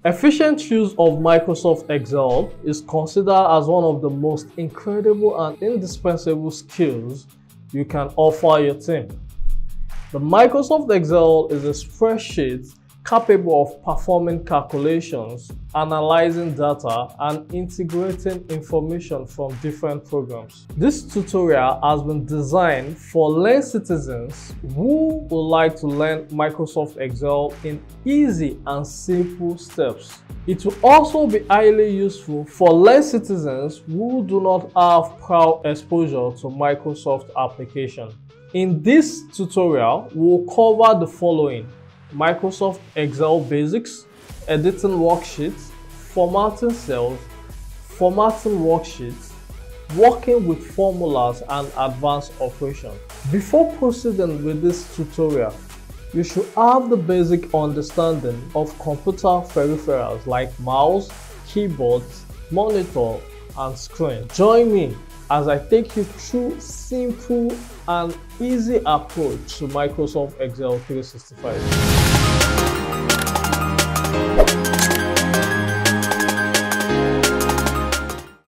Efficient use of Microsoft Excel is considered as one of the most incredible and indispensable skills you can offer your team. The Microsoft Excel is a spreadsheet capable of performing calculations, analyzing data, and integrating information from different programs. This tutorial has been designed for learned citizens who would like to learn Microsoft Excel in easy and simple steps. It will also be highly useful for learned citizens who do not have prior exposure to Microsoft application. In this tutorial, we will cover the following: Microsoft Excel basics, editing worksheets, formatting cells, formatting worksheets, working with formulas, and advanced operations. Before proceeding with this tutorial, you should have the basic understanding of computer peripherals like mouse, keyboards, monitor, and screen. Join me as I take you through simple and easy approach to Microsoft Excel 365.